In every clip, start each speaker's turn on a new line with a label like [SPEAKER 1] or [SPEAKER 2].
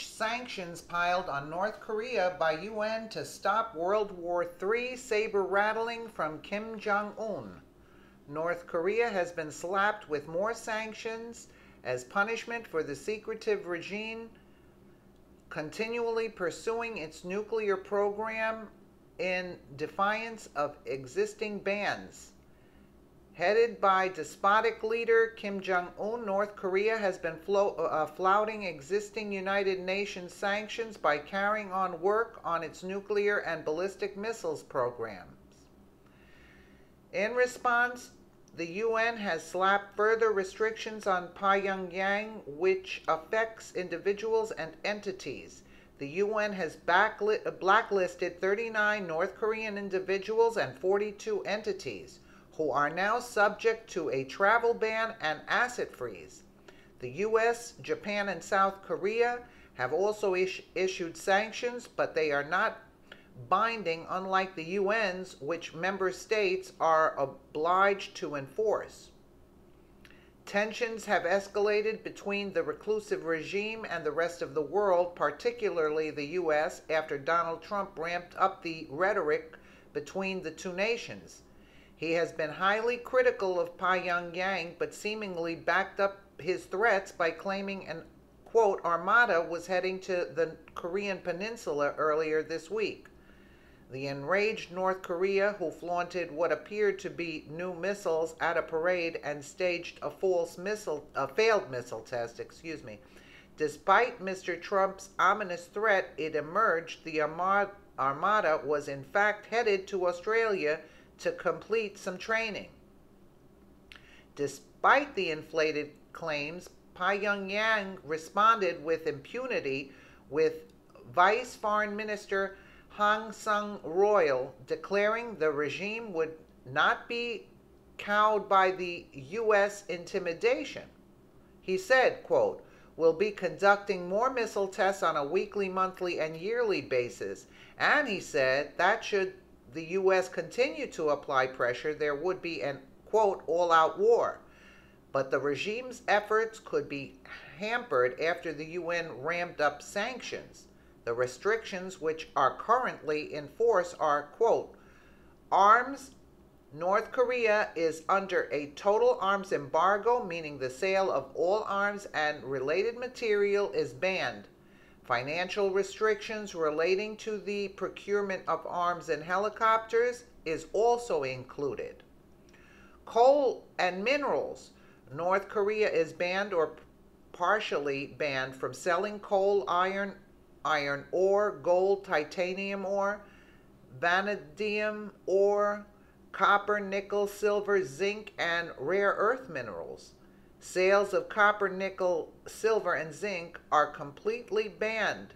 [SPEAKER 1] sanctions piled on North Korea by UN to stop World War III saber-rattling from Kim Jong-un. North Korea has been slapped with more sanctions as punishment for the secretive regime continually pursuing its nuclear program in defiance of existing bans. Headed by despotic leader Kim Jong-un, North Korea has been flouting existing United Nations sanctions by carrying on work on its nuclear and ballistic missiles programs. In response, the UN has slapped further restrictions on Pyongyang, which affects individuals and entities. The UN has blacklisted 39 North Korean individuals and 42 entities, who are now subject to a travel ban and asset freeze. The US, Japan, and South Korea have also issued sanctions, but they are not binding, unlike the UN's, which member states are obliged to enforce. Tensions have escalated between the reclusive regime and the rest of the world, particularly the US, after Donald Trump ramped up the rhetoric between the two nations. He has been highly critical of Pyongyang, but seemingly backed up his threats by claiming an, quote, armada was heading to the Korean peninsula earlier this week. The enraged North Korea, who flaunted what appeared to be new missiles at a parade and staged a failed missile test, Despite Mr. Trump's ominous threat, it emerged the armada was in fact headed to Australia to complete some training. Despite the inflated claims, Pyongyang responded with impunity, with Vice Foreign Minister Hang Sung-royal declaring the regime would not be cowed by the U.S. intimidation. He said, quote, "We'll be conducting more missile tests on a weekly, monthly, and yearly basis." And he said that should the U.S. continue to apply pressure, there would be an, quote, all-out war. But the regime's efforts could be hampered after the UN ramped up sanctions. The restrictions which are currently in force are, quote, arms. North Korea is under a total arms embargo, meaning the sale of all arms and related material is banned. Financial restrictions relating to the procurement of arms and helicopters is also included. Coal and minerals. North Korea is banned or partially banned from selling coal, iron ore, gold, titanium ore, vanadium ore, copper, nickel, silver, zinc, and rare earth minerals. Sales of copper, nickel, silver, and zinc are completely banned.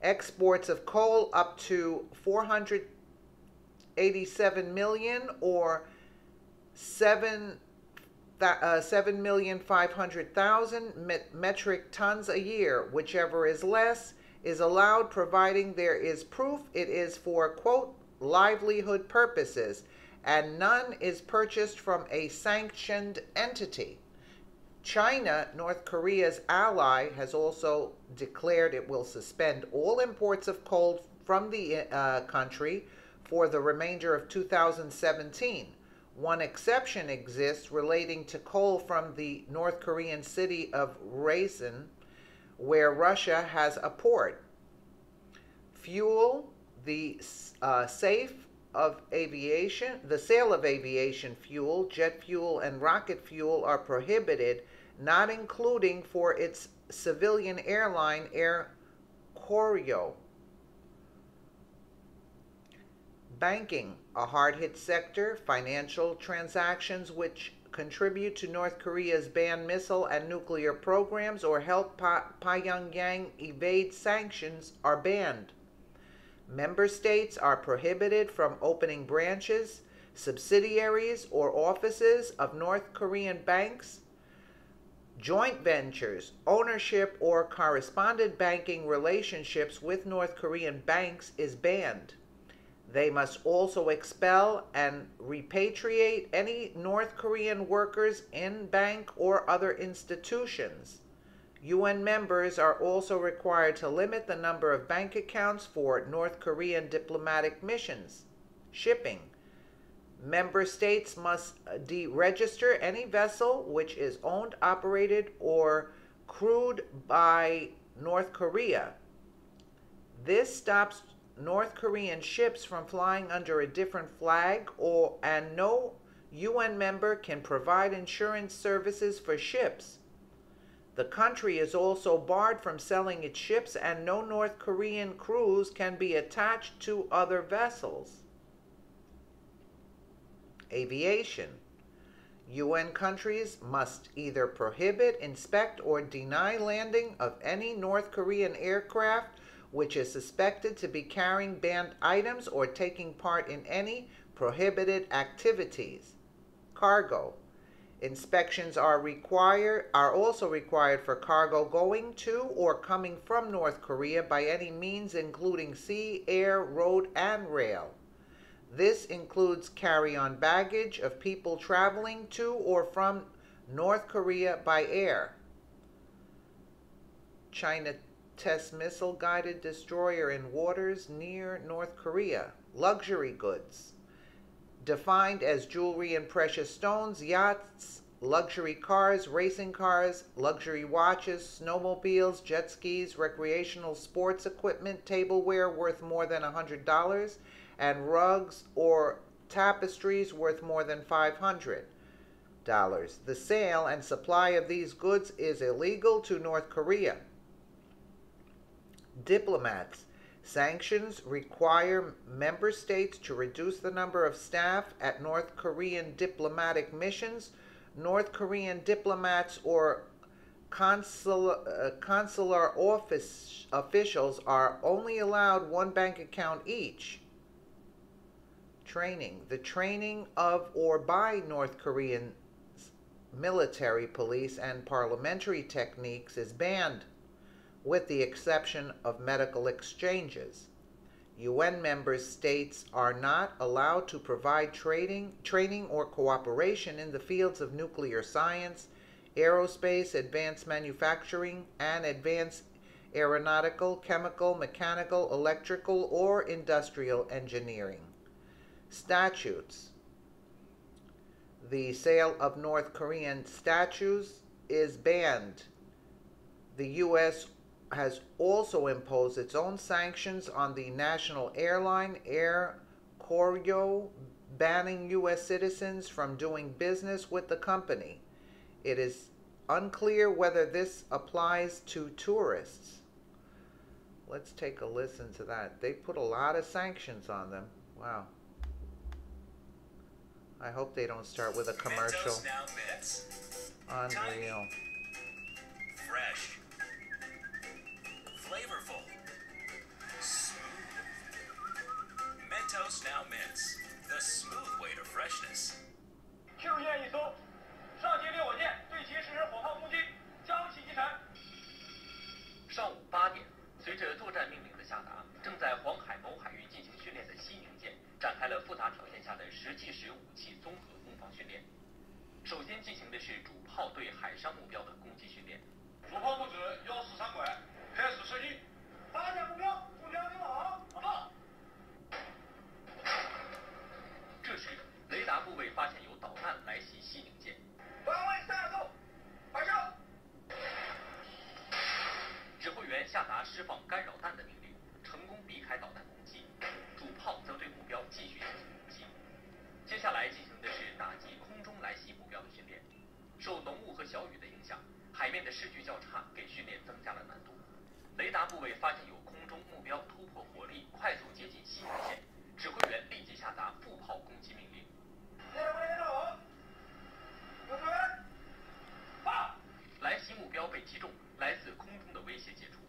[SPEAKER 1] Exports of coal up to 487 million or 7,500,000 metric tons a year, whichever is less, is allowed, providing there is proof it is for, quote, livelihood purposes, and none is purchased from a sanctioned entity. China, North Korea's ally, has also declared it will suspend all imports of coal from the country for the remainder of 2017. One exception exists relating to coal from the North Korean city of Ryazan, where Russia has a port. Fuel, the sale of aviation fuel, jet fuel, and rocket fuel are prohibited, not including for its civilian airline Air Koryo. Banking, a hard-hit sector. Financial transactions which contribute to North Korea's banned missile and nuclear programs or help Pyongyang evade sanctions are banned. Member states are prohibited from opening branches, subsidiaries, or offices of North Korean banks. Joint ventures, ownership, or correspondent banking relationships with North Korean banks is banned. They must also expel and repatriate any North Korean workers in bank or other institutions. UN members are also required to limit the number of bank accounts for North Korean diplomatic missions. Shipping. Member states must deregister any vessel which is owned, operated, or crewed by North Korea. This stops North Korean ships from flying under a different flag, and no UN member can provide insurance services for ships. The country is also barred from selling its ships, and no North Korean crews can be attached to other vessels. Aviation. UN countries must either prohibit, inspect, or deny landing of any North Korean aircraft which is suspected to be carrying banned items or taking part in any prohibited activities. Cargo. Inspections are also required for cargo going to or coming from North Korea by any means including sea, air, road, and rail. This includes carry-on baggage of people traveling to or from North Korea by air. China tests missile-guided destroyer in waters near North Korea. Luxury goods. Defined as jewelry and precious stones, yachts, luxury cars, racing cars, luxury watches, snowmobiles, jet skis, recreational sports equipment, tableware worth more than $100, and rugs or tapestries worth more than $500. The sale and supply of these goods is illegal to North Korea. Diplomats. Sanctions require member states to reduce the number of staff at North Korean diplomatic missions. North Korean diplomats or consular office officials are only allowed one bank account each. Training. The training of or by North Korean military, police, and parliamentary techniques is banned, with the exception of medical exchanges. UN member states are not allowed to provide training or cooperation in the fields of nuclear science, aerospace, advanced manufacturing, and advanced aeronautical, chemical, mechanical, electrical, or industrial engineering. Statutes. The sale of North Korean statues is banned. The U.S. has also imposed its own sanctions on the national airline Air Koryo, banning U.S. citizens from doing business with the company. It is unclear whether this applies to tourists. Let's take a listen to that. They put a lot of sanctions on them. Wow. I hope they don't start with a commercial. Unreal.
[SPEAKER 2] Fresh. Flavorful. Smooth. Mentos Now Mints. The smooth way to freshness.
[SPEAKER 3] Q 舰一艘，上级烈火舰对其实施火炮攻击，将其击沉。
[SPEAKER 4] 上午8点，随着作战命令的下达，正在黄海某海域进行训练的西宁舰展开了复杂条件下的实际使用武器综合攻防训练。首先进行的是主炮对海上目标的攻击训练。
[SPEAKER 3] 主炮布置143拐，开始射击。发现目标，目标盯好，放。
[SPEAKER 4] 这时，雷达部位发现有导弹来袭西宁舰。
[SPEAKER 3] 方位3度，发射。
[SPEAKER 4] 指挥员下达释放干扰弹的命令，成功避开导弹攻击。主炮则对目标继续进行攻击。接下来进行的是打击空中来袭目标的训练。受浓雾和小雨的影响，海面的视距较差，给训练增加了难度。雷达部位发现有空中目标突破火力，快速接近西宁舰，指挥员立即下达副炮攻击命令。来袭目标被击中，来自空中的威胁解除。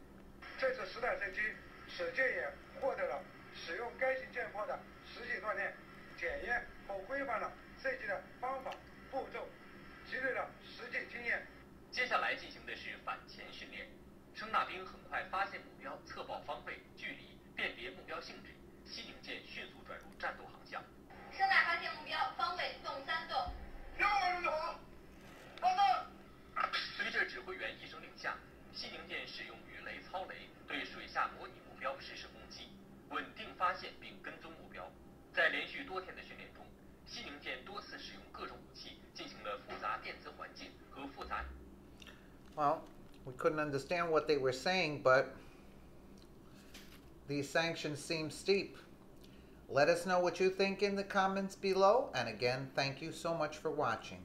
[SPEAKER 3] 这次实弹射击，使舰也获得了使用该型舰炮的实际锻炼、检验和规范了射击的方法、步骤，积累了实际经验。
[SPEAKER 4] 接下来进行的是反潜训练。声纳兵很快发现目标，测报方位、距离，辨别目标性质。西宁舰迅速转入战斗航向。
[SPEAKER 5] 声纳发现目标，方位纵3度。
[SPEAKER 3] 6位准好，报告。
[SPEAKER 4] 随着指挥员一声令下，西宁舰使用鱼雷操雷对水下模拟目标实施攻击，稳定发现并跟踪目标。在连续多天的训练中，西宁舰多次使用各种武器进行了复杂电子环境和复杂。
[SPEAKER 1] Well, we couldn't understand what they were saying, but these sanctions seem steep. Let us know what you think in the comments below, and again, thank you so much for watching.